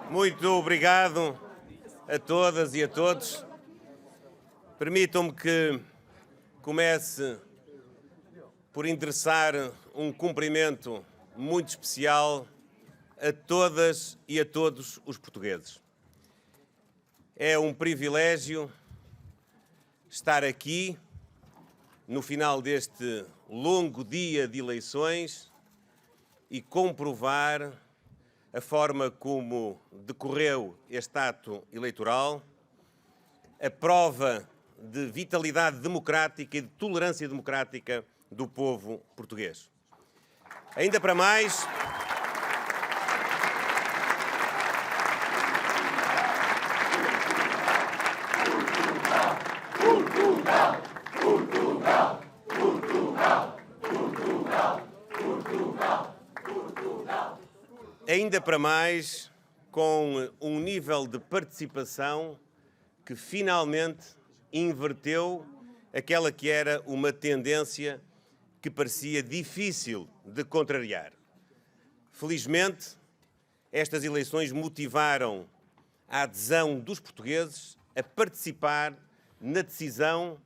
Muito obrigado a todas e a todos. Permitam-me que comece por endereçar um cumprimento muito especial a todas e a todos os portugueses. É um privilégio estar aqui no final deste longo dia de eleições e comprovar a forma como decorreu este ato eleitoral, a prova de vitalidade democrática e de tolerância democrática do povo português. Ainda para mais, com um nível de participação que finalmente inverteu aquela que era uma tendência que parecia difícil de contrariar. Felizmente, estas eleições motivaram a adesão dos portugueses a participar na decisão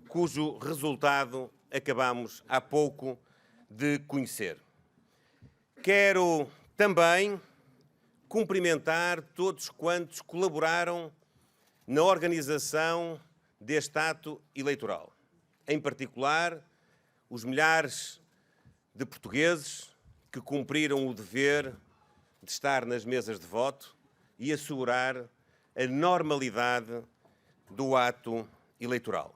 cujo resultado acabamos há pouco de conhecer. Quero também cumprimentar todos quantos colaboraram na organização deste ato eleitoral. Em particular, os milhares de portugueses que cumpriram o dever de estar nas mesas de voto e assegurar a normalidade do ato eleitoral.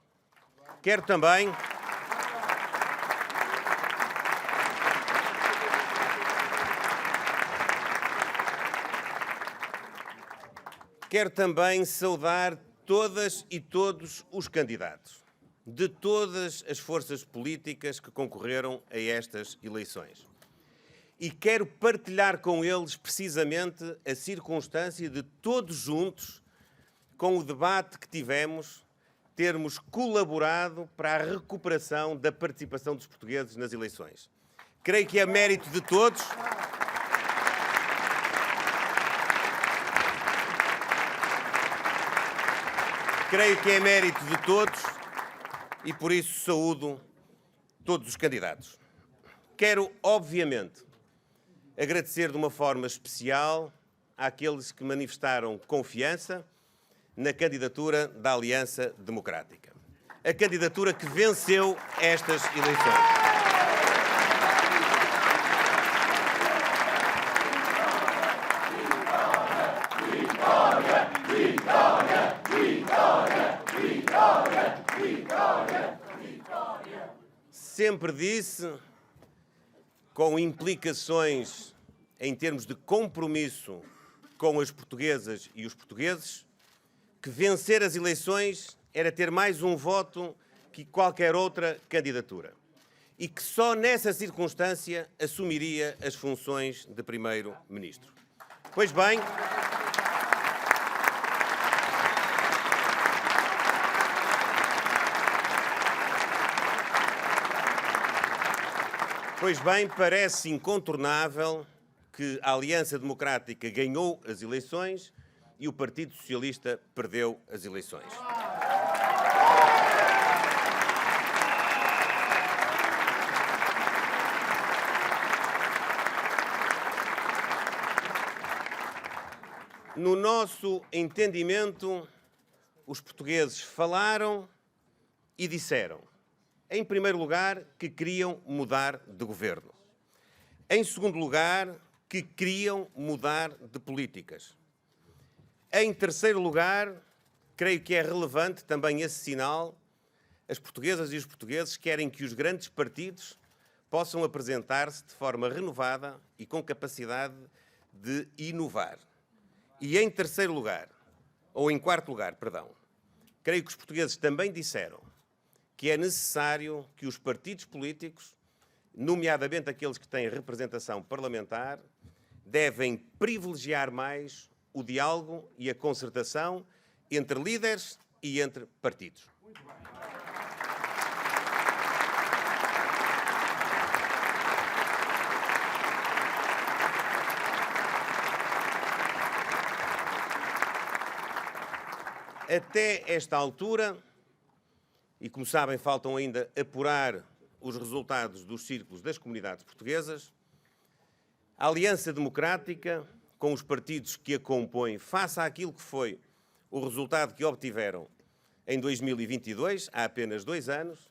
Quero também saudar todas e todos os candidatos de todas as forças políticas que concorreram a estas eleições. E quero partilhar com eles precisamente a circunstância de todos juntos, com o debate que tivemos, termos colaborado para a recuperação da participação dos portugueses nas eleições. Creio que é mérito de todos. Creio que é mérito de todos e, por isso, saúdo todos os candidatos. Quero, obviamente, agradecer de uma forma especial àqueles que manifestaram confiança na candidatura da Aliança Democrática. A candidatura que venceu estas eleições. Sempre disse, com implicações em termos de compromisso com as portuguesas e os portugueses, que vencer as eleições era ter mais um voto que qualquer outra candidatura e que só nessa circunstância assumiria as funções de Primeiro-Ministro. Pois bem, parece incontornável que a Aliança Democrática ganhou as eleições e o Partido Socialista perdeu as eleições. No nosso entendimento, os portugueses falaram e disseram, em primeiro lugar, que queriam mudar de governo. Em segundo lugar, que queriam mudar de políticas. Em terceiro lugar, creio que é relevante também esse sinal, as portuguesas e os portugueses querem que os grandes partidos possam apresentar-se de forma renovada e com capacidade de inovar. E em terceiro lugar, ou em quarto lugar, perdão, creio que os portugueses também disseram que é necessário que os partidos políticos, nomeadamente aqueles que têm representação parlamentar, devem privilegiar mais o diálogo e a concertação entre líderes e entre partidos. Até esta altura, e como sabem, faltam ainda apurar os resultados dos círculos das comunidades portuguesas, a Aliança Democrática, com os partidos que a compõem, face àquilo que foi o resultado que obtiveram em 2022, há apenas 2 anos,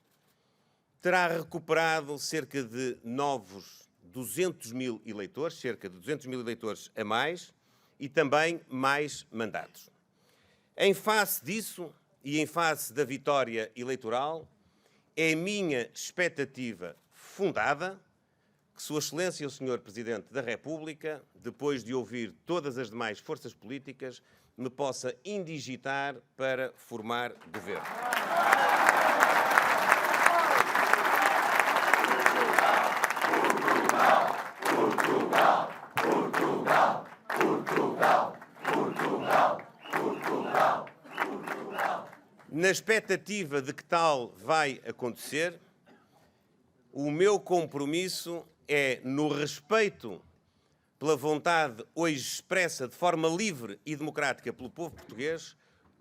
terá recuperado cerca de novos 200 mil eleitores, cerca de 200 mil eleitores a mais, e também mais mandatos. Em face disso, e em face da vitória eleitoral, é a minha expectativa fundada que Sua Excelência o Sr. Presidente da República, depois de ouvir todas as demais forças políticas, me possa indigitar para formar governo. Portugal, Portugal, Portugal, Portugal, Portugal, Portugal. Na expectativa de que tal vai acontecer, o meu compromisso é, no respeito pela vontade hoje expressa de forma livre e democrática pelo povo português,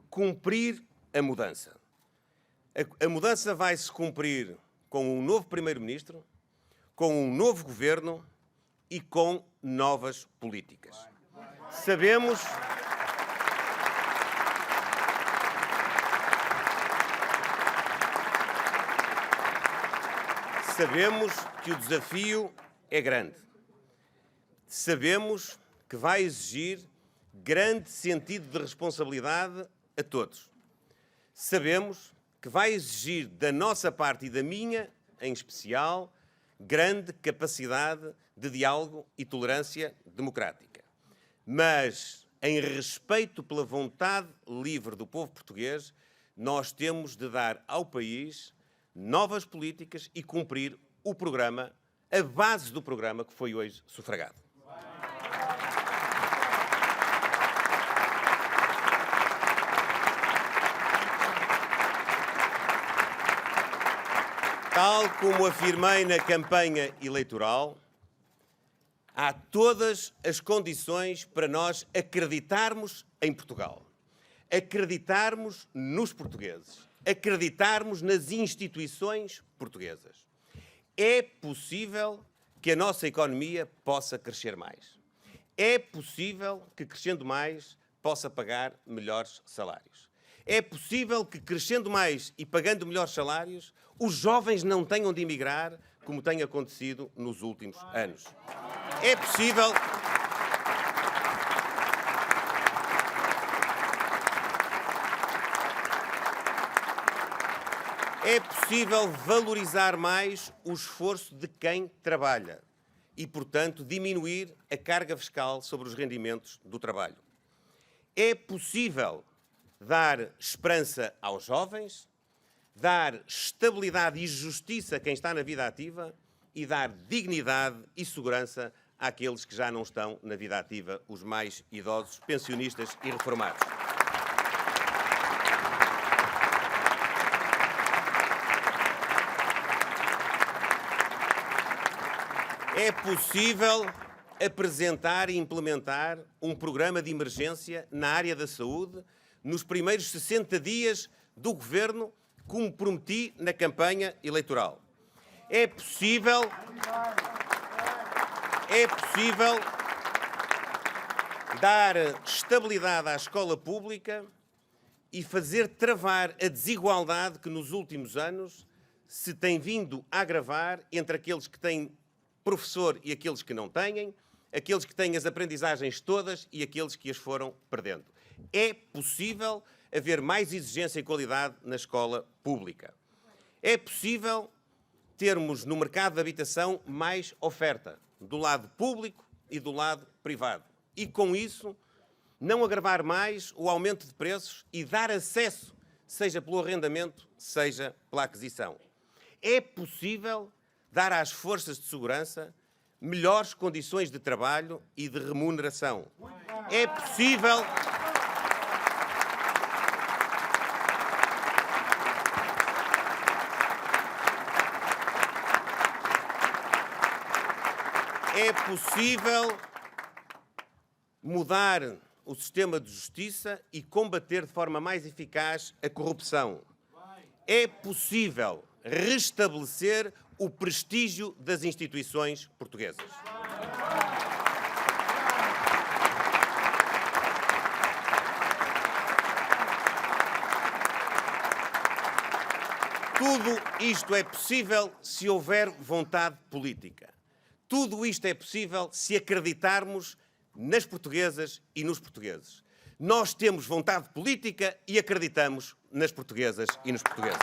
cumprir a mudança. A mudança vai-se cumprir com um novo Primeiro-Ministro, com um novo Governo e com novas políticas. Sabemos que o desafio é grande. Sabemos que vai exigir grande sentido de responsabilidade a todos. Sabemos que vai exigir da nossa parte e da minha, em especial, grande capacidade de diálogo e tolerância democrática. Mas, em respeito pela vontade livre do povo português, nós temos de dar ao país novas políticas e cumprir o programa, a base do programa que foi hoje sufragado. Tal como afirmei na campanha eleitoral, há todas as condições para nós acreditarmos em Portugal, acreditarmos nos portugueses, acreditarmos nas instituições portuguesas. É possível que a nossa economia possa crescer mais. É possível que, crescendo mais, possa pagar melhores salários. É possível que, crescendo mais e pagando melhores salários, os jovens não tenham de emigrar, como tem acontecido nos últimos anos. É possível valorizar mais o esforço de quem trabalha e, portanto, diminuir a carga fiscal sobre os rendimentos do trabalho. É possível dar esperança aos jovens, dar estabilidade e justiça a quem está na vida ativa e dar dignidade e segurança àqueles que já não estão na vida ativa, os mais idosos, pensionistas e reformados. É possível apresentar e implementar um programa de emergência na área da saúde nos primeiros 60 dias do Governo, como prometi na campanha eleitoral. É possível dar estabilidade à escola pública e fazer travar a desigualdade que nos últimos anos se tem vindo a agravar entre aqueles que têm professor e aqueles que não têm, aqueles que têm as aprendizagens todas e aqueles que as foram perdendo. É possível haver mais exigência e qualidade na escola pública. É possível termos no mercado de habitação mais oferta, do lado público e do lado privado. E com isso, não agravar mais o aumento de preços e dar acesso, seja pelo arrendamento, seja pela aquisição. É possível dar às forças de segurança melhores condições de trabalho e de remuneração. É possível mudar o sistema de justiça e combater de forma mais eficaz a corrupção. É possível restabelecer o prestígio das instituições portuguesas. Tudo isto é possível se houver vontade política. Tudo isto é possível se acreditarmos nas portuguesas e nos portugueses. Nós temos vontade política e acreditamos nas portuguesas e nos portugueses.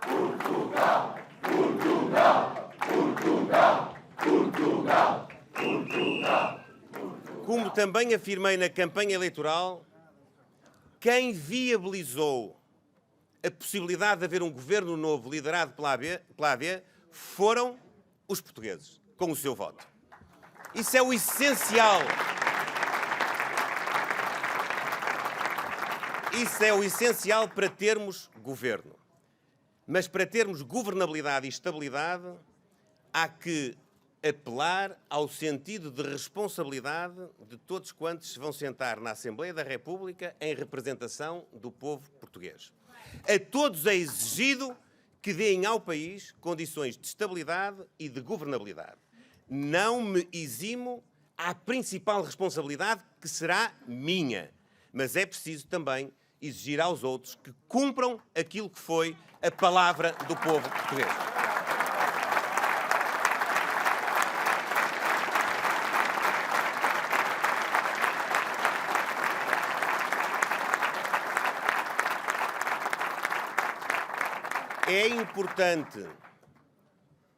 Portugal, Portugal, Portugal, Portugal, Portugal. Como também afirmei na campanha eleitoral, quem viabilizou a possibilidade de haver um governo novo liderado pela AD foram os portugueses, com o seu voto. Isso é o essencial. Isso é o essencial para termos governo. Mas para termos governabilidade e estabilidade, há que apelar ao sentido de responsabilidade de todos quantos se vão sentar na Assembleia da República em representação do povo português. A todos é exigido que deem ao país condições de estabilidade e de governabilidade. Não me eximo à principal responsabilidade, que será minha, mas é preciso também exigir aos outros que cumpram aquilo que foi a palavra do povo português. É importante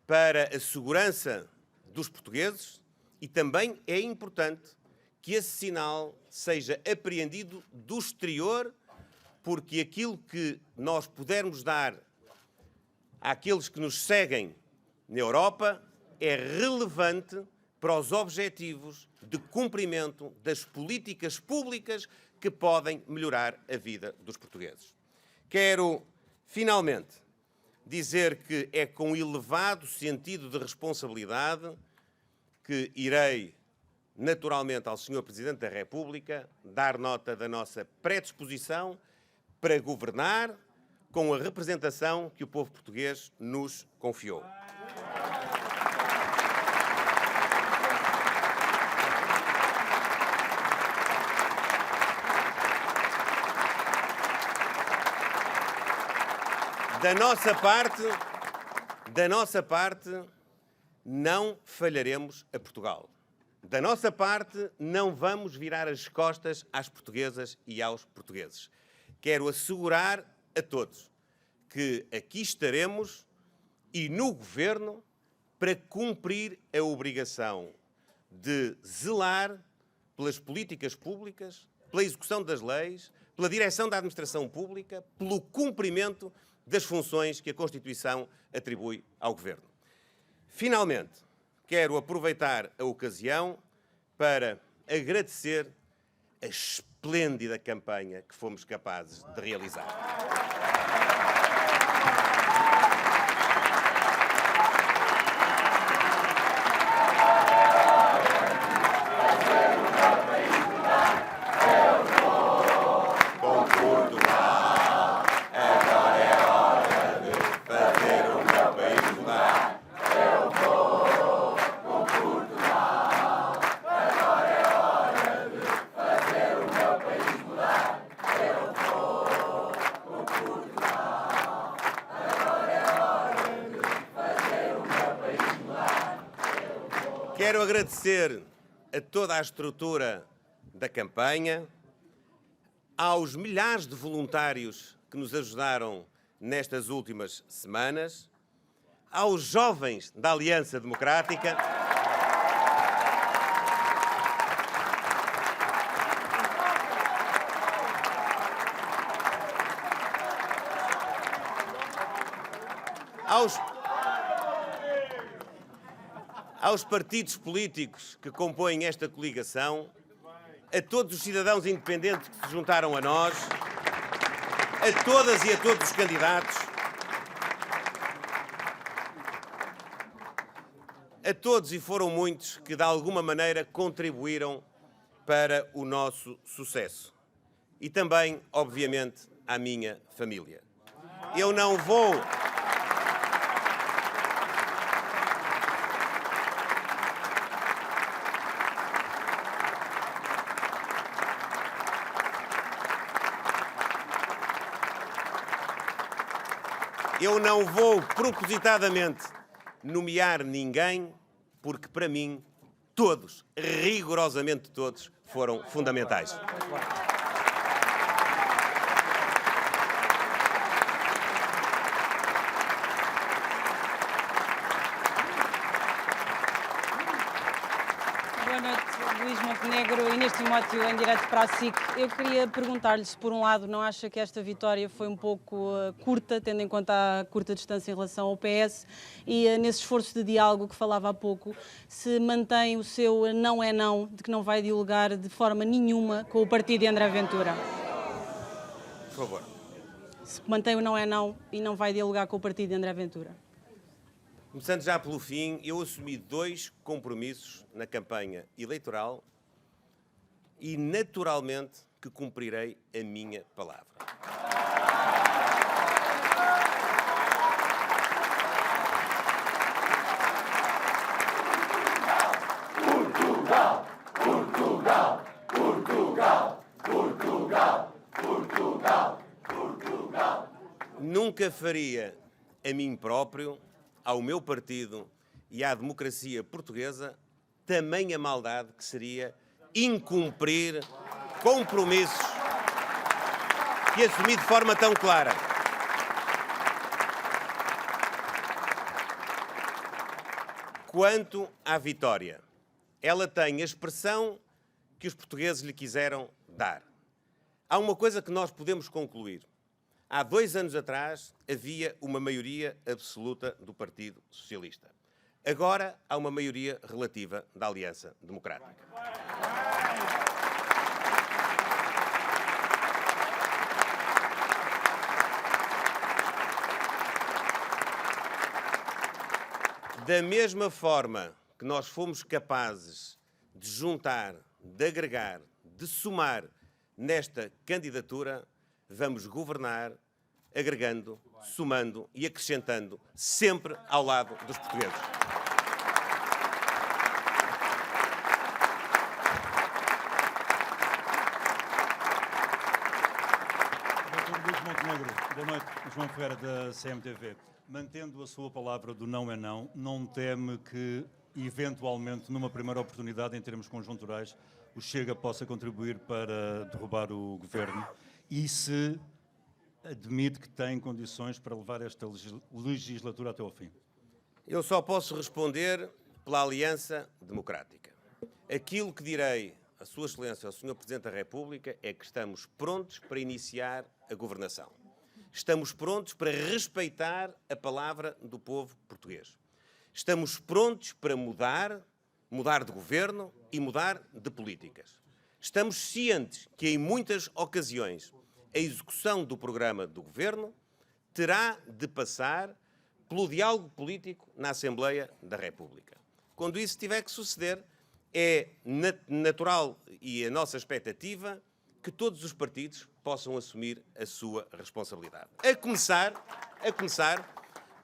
para a segurança dos portugueses e também é importante que esse sinal seja apreendido do exterior, porque aquilo que nós pudermos dar àqueles que nos seguem na Europa é relevante para os objetivos de cumprimento das políticas públicas que podem melhorar a vida dos portugueses. Quero, finalmente, dizer que é com elevado sentido de responsabilidade que irei, naturalmente, ao Sr. Presidente da República dar nota da nossa predisposição para governar com a representação que o povo português nos confiou. Da nossa parte, não falharemos a Portugal. Da nossa parte, não vamos virar as costas às portuguesas e aos portugueses. Quero assegurar a todos que aqui estaremos e no Governo para cumprir a obrigação de zelar pelas políticas públicas, pela execução das leis, pela direção da administração pública, pelo cumprimento das funções que a Constituição atribui ao Governo. Finalmente, quero aproveitar a ocasião para agradecer a esplêndida campanha que fomos capazes de realizar. Quero agradecer a toda a estrutura da campanha, aos milhares de voluntários que nos ajudaram nestas últimas semanas, aos jovens da Aliança Democrática, aos partidos políticos que compõem esta coligação, a todos os cidadãos independentes que se juntaram a nós, a todas e a todos os candidatos, a todos, e foram muitos, que de alguma maneira contribuíram para o nosso sucesso. E também, obviamente, à minha família. Eu não vou... Eu não vou propositadamente nomear ninguém, porque para mim todos, rigorosamente todos, foram fundamentais. Boa noite, Luís Montenegro, Inês Timóteo, em direto para a SIC. Eu queria perguntar-lhe se, por um lado, não acha que esta vitória foi um pouco curta, tendo em conta a curta distância em relação ao PS, e nesse esforço de diálogo que falava há pouco, se mantém o seu não é não, de que não vai dialogar de forma nenhuma com o partido de André Ventura? Por favor. Se mantém o não é não e não vai dialogar com o partido de André Ventura? Começando já pelo fim, eu assumi 2 compromissos na campanha eleitoral e, naturalmente, que cumprirei a minha palavra. Portugal, Portugal, Portugal, Portugal, Portugal, Portugal. Nunca faria a mim próprio, ao meu partido e à democracia portuguesa tamanha maldade que seria incumprir compromissos que assumi de forma tão clara. Quanto à vitória, ela tem a expressão que os portugueses lhe quiseram dar. Há uma coisa que nós podemos concluir. Há 2 anos atrás havia uma maioria absoluta do Partido Socialista. Agora há uma maioria relativa da Aliança Democrática. Da mesma forma que nós fomos capazes de juntar, de agregar, de somar nesta candidatura, vamos governar agregando, somando e acrescentando, sempre ao lado dos portugueses. Dr. Luís Montenegro, boa noite. João Ferreira, da CMTV. Mantendo a sua palavra do não é não, não teme que, eventualmente, numa primeira oportunidade, em termos conjunturais, o Chega possa contribuir para derrubar o governo? E se admite que tem condições para levar esta legislatura até ao fim? Eu só posso responder pela Aliança Democrática. Aquilo que direi a Sua Excelência, ao Sr. Presidente da República, é que estamos prontos para iniciar a governação. Estamos prontos para respeitar a palavra do povo português. Estamos prontos para mudar de governo e mudar de políticas. Estamos cientes que, em muitas ocasiões, a execução do programa do governo terá de passar pelo diálogo político na Assembleia da República. Quando isso tiver que suceder, é natural e a nossa expectativa que todos os partidos possam assumir a sua responsabilidade. A começar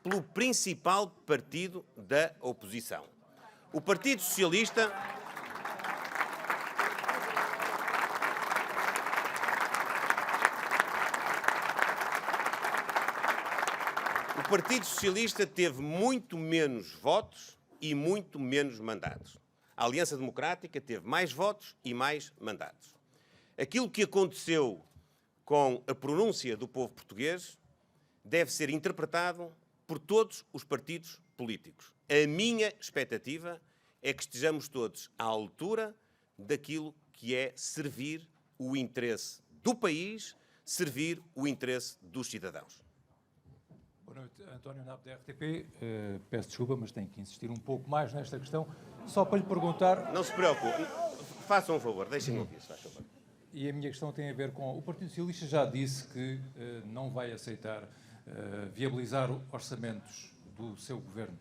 pelo principal partido da oposição. O Partido Socialista... O Partido Socialista teve muito menos votos e muito menos mandatos. A Aliança Democrática teve mais votos e mais mandatos. Aquilo que aconteceu com a pronúncia do povo português deve ser interpretado por todos os partidos políticos. A minha expectativa é que estejamos todos à altura daquilo que é servir o interesse do país, servir o interesse dos cidadãos. Boa noite, António Napo, da RTP. Peço desculpa, mas tenho que insistir um pouco mais nesta questão, só para lhe perguntar... Não se preocupe, façam um favor, deixem-me ouvir, se faz favor. E a minha questão tem a ver com... O Partido Socialista já disse que não vai aceitar viabilizar orçamentos do seu governo.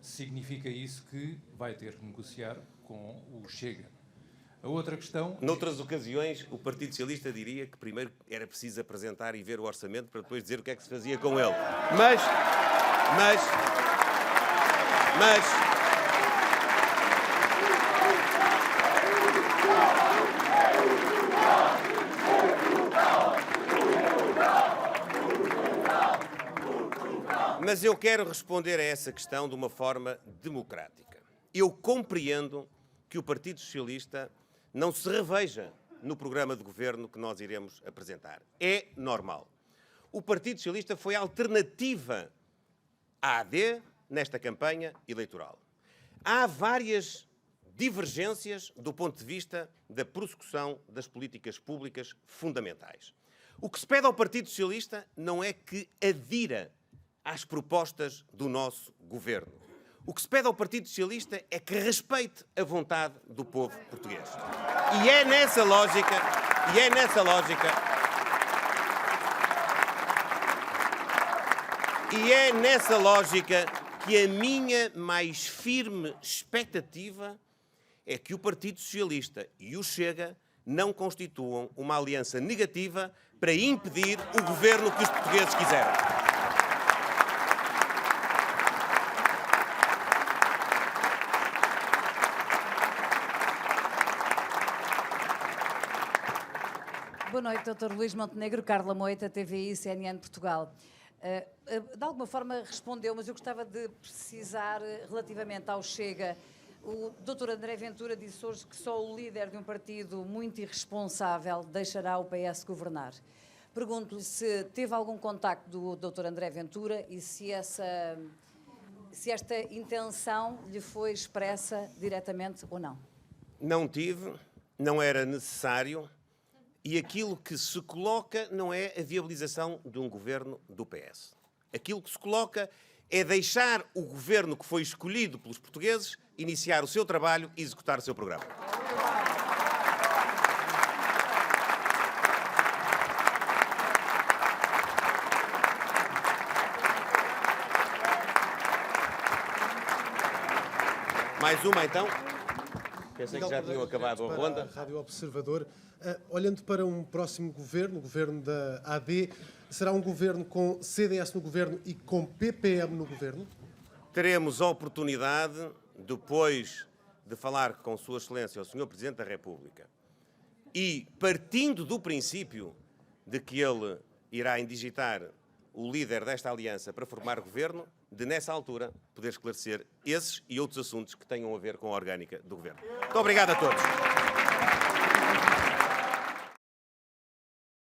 significa isso que vai ter que negociar com o Chega. A outra questão... Noutras ocasiões, o Partido Socialista diria que primeiro era preciso apresentar e ver o orçamento para depois dizer o que é que se fazia com ele. Mas eu quero responder a essa questão de uma forma democrática. Eu compreendo que o Partido Socialista não se reveja no programa de governo que nós iremos apresentar. É normal. O Partido Socialista foi alternativa à AD nesta campanha eleitoral. Há várias divergências do ponto de vista da prossecução das políticas públicas fundamentais. O que se pede ao Partido Socialista não é que adira às propostas do nosso governo. O que se pede ao Partido Socialista é que respeite a vontade do povo português. E é nessa lógica que a minha mais firme expectativa é que o Partido Socialista e o Chega não constituam uma aliança negativa para impedir o governo que os portugueses quiserem. Boa noite, Dr. Luís Montenegro, Carla Moita, TVI, CNN Portugal. De alguma forma respondeu, mas eu gostava de precisar relativamente ao Chega. O Dr. André Ventura disse hoje que só o líder de um partido muito irresponsável deixará o PS governar. Pergunto-lhe se teve algum contacto do Dr. André Ventura e se esta intenção lhe foi expressa diretamente ou não. Não tive, não era necessário. E aquilo que se coloca não é a viabilização de um governo do PS. Aquilo que se coloca é deixar o governo que foi escolhido pelos portugueses iniciar o seu trabalho e executar o seu programa. Mais uma, então. Pensei que já tinham acabado a ronda. Rádio Observador. Olhando para um próximo governo, o governo da AD, será um governo com CDS no governo e com PPM no governo? Teremos a oportunidade, depois de falar com Sua Excelência, o Sr. Presidente da República, e partindo do princípio de que ele irá indigitar o líder desta aliança para formar governo, de, nessa altura, poder esclarecer esses e outros assuntos que tenham a ver com a orgânica do governo. Muito obrigado a todos.